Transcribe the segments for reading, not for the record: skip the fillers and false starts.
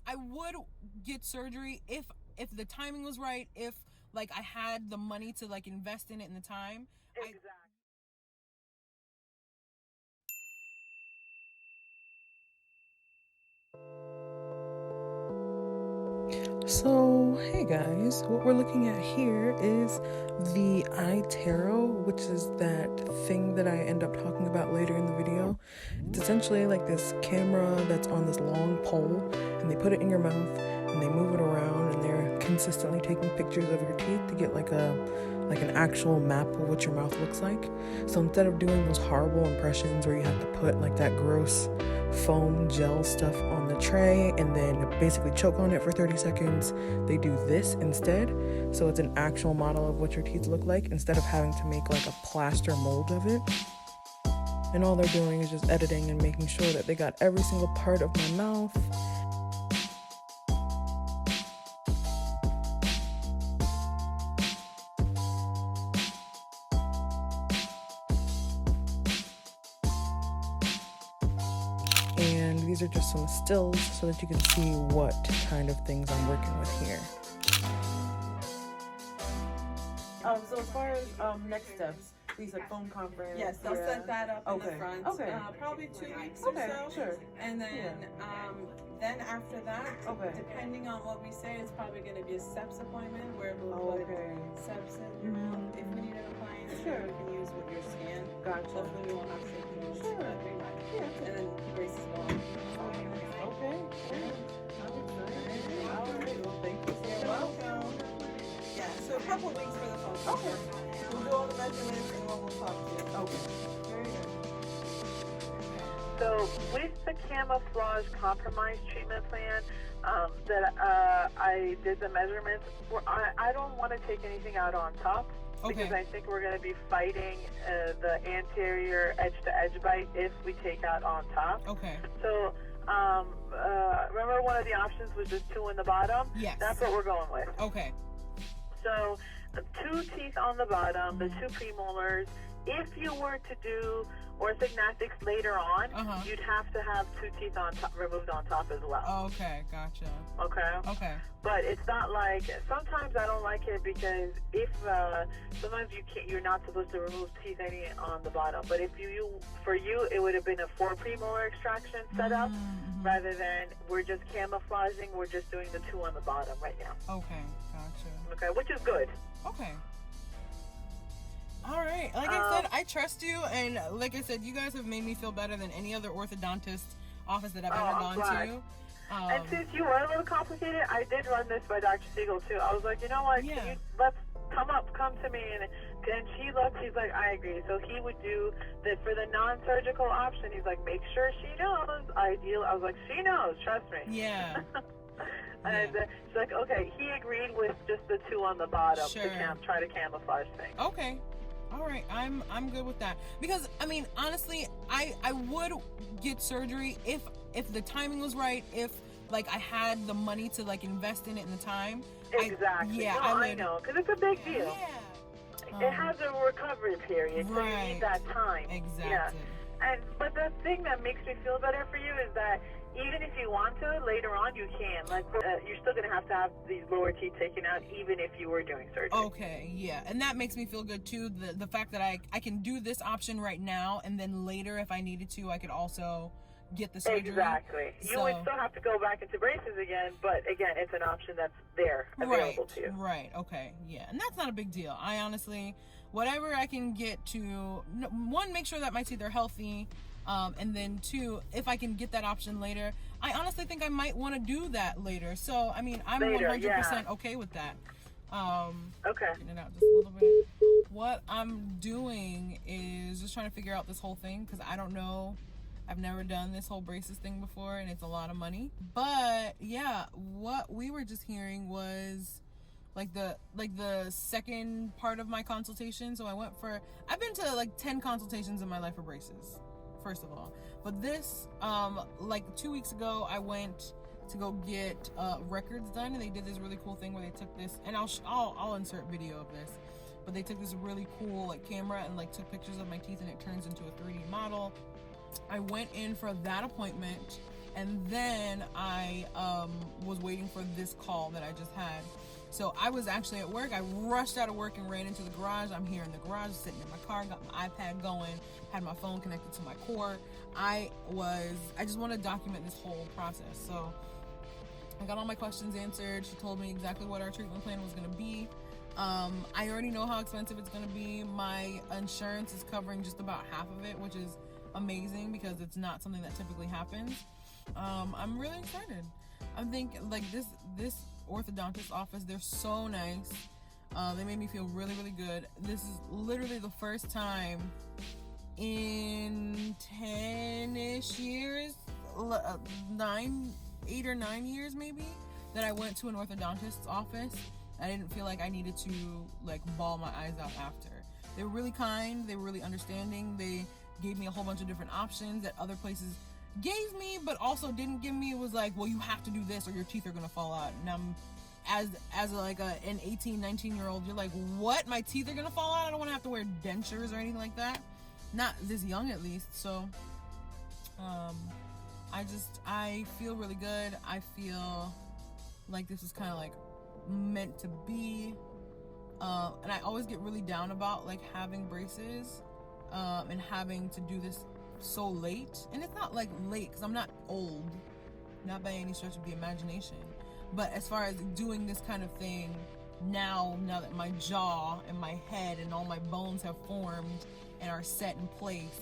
I would get surgery if the timing was right, if like I had the money to like invest in it and the time. Exactly. So, hey guys, what we're looking at here is the iTarot, which is that thing that I end up talking about later in the video. It's essentially like this camera that's on this long pole, and they put it in your mouth and they move it around, and they're consistently taking pictures of your teeth to get like an actual map of what your mouth looks like. So instead of doing those horrible impressions where you have to put like that gross foam gel stuff on the tray and then basically choke on it for 30 seconds, they do this instead. So it's an actual model of what your teeth look like instead of having to make like a plaster mold of it. And all they're doing is just editing and making sure that they got every single part of my mouth. And these are just some stills so that you can see what kind of things I'm working with here. So as far as next steps, you said phone conference. Yes, they'll set that up in the front. Okay. Probably 2 weeks or so. Sure. And then after that, depending on what we say, it's probably going to be a SEPS appointment where we'll put SEPS in your mouth. If we need an appliance, we can use with your scan. Gotcha. Hopefully we won't have to take the Sure. And then braces go on. Okay. I'm excited. All right. Well, thank you. You're welcome. Yeah, so a couple of weeks for the phone call. We'll do all the measurements and we'll talk to you. Okay. Very good. So with the camouflage compromise treatment plan that I did the measurements, I don't want to take anything out on top because I think we're going to be fighting the anterior edge-to-edge bite if we take out on top. Okay. So remember one of the options was just 2 in the bottom? Yes. That's what we're going with. Okay. So 2 teeth on the bottom, the 2 premolars. If you were to do orthognathics later on, you'd have to have 2 teeth on top, removed on top as well. Okay, gotcha. Okay. But it's not like, sometimes I don't like it because if sometimes you're not supposed to remove teeth any on the bottom. But if for you, it would have been a 4 premolar extraction setup rather than we're just camouflaging. We're just doing the 2 on the bottom right now. Okay, gotcha. Okay, which is good. Okay. All right. Like I said, I trust you, and like I said, you guys have made me feel better than any other orthodontist office that I've ever gone to. And since you were a little complicated, I did run this by Dr. Siegel too. I was like, you know what? Let's come to me, and she looked. He's like, I agree. So he would do that for the non-surgical option. He's like, make sure she knows. Ideal. I was like, she knows. Trust me. Yeah. And she's like, okay. He agreed with just the 2 on the bottom to try to camouflage things. Okay. All right, I'm good with that, because I mean, honestly, I would get surgery if the timing was right, if like I had the money to like invest in it and the time. Exactly. I know, because it's a big deal. Yeah. It has a recovery period, so you need that time. Exactly. Yeah. But the thing that makes me feel better for you is that even if you want to, later on you can. Like, you're still going to have these lower teeth taken out, even if you were doing surgery. Okay, yeah. And that makes me feel good, too. The fact that I can do this option right now, and then later, if I needed to, I could also get the surgery. Exactly. You would still have to go back into braces again, but again, it's an option that's there, available to you. Right, okay, yeah. And that's not a big deal. I honestly, whatever I can get to, 1, make sure that my teeth are healthy, and then 2, if I can get that option later, I honestly think I might want to do that later. So, I mean, I'm 100% okay with that. Okay. Getting it out just a little bit. What I'm doing is just trying to figure out this whole thing, because I don't know. I've never done this whole braces thing before, and it's a lot of money. But yeah, what we were just hearing was like the second part of my consultation. So I've been to like 10 consultations in my life for braces, first of all. But this, like 2 weeks ago, I went to go get records done, and they did this really cool thing where they took this, and I'll insert video of this. But they took this really cool like camera and like took pictures of my teeth, and it turns into a 3D model. I went in for that appointment, And then I was waiting for this call that I just had. So I was actually at work. I rushed out of work and ran into the garage. I'm here in the garage, sitting in my car, got my iPad going, had my phone connected to my core. I just want to document this whole process. So I got all my questions answered. She told me exactly what our treatment plan was going to be. I already know how expensive it's going to be. My insurance is covering just about half of it, which is amazing because it's not something that typically happens. I'm really excited. I'm thinking like this orthodontist office, they're so nice. They made me feel really, really good. This is literally the first time in 10-ish years, 8 or 9 years maybe, that I went to an orthodontist's office. I didn't feel like I needed to like bawl my eyes out after. They were really kind. They were really understanding. They gave me a whole bunch of different options that other places gave me but also didn't give me. It was like, well, you have to do this or your teeth are gonna fall out. And I'm as like an 18-19 year old, you're like, what, my teeth are gonna fall out? I don't want to have to wear dentures or anything like that, not this young at least. So I feel really good. I feel like this is kind of like meant to be, and I always get really down about like having braces and having to do this so late. And it's not like late because I'm not old, not by any stretch of the imagination, but as far as doing this kind of thing now that my jaw and my head and all my bones have formed and are set in place,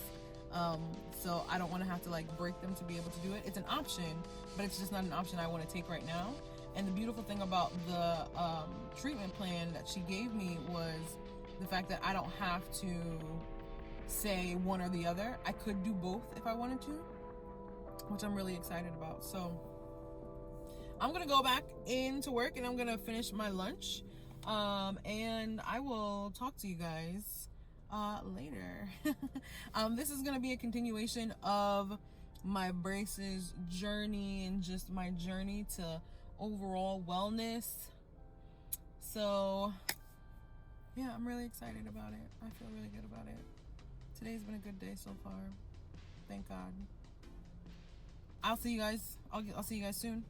so I don't want to have to like break them to be able to do it. It's an option, but it's just not an option I want to take right now. And the beautiful thing about the treatment plan that she gave me was the fact that I don't have to say one or the other. I could do both if I wanted to, which I'm really excited about. So I'm gonna go back into work and I'm gonna finish my lunch, and I will talk to you guys later. This is gonna be a continuation of my braces journey and just my journey to overall wellness. So yeah, I'm really excited about it. I feel really good about it. Today's been a good day so far. Thank God. I'll see you guys. I'll see you guys soon.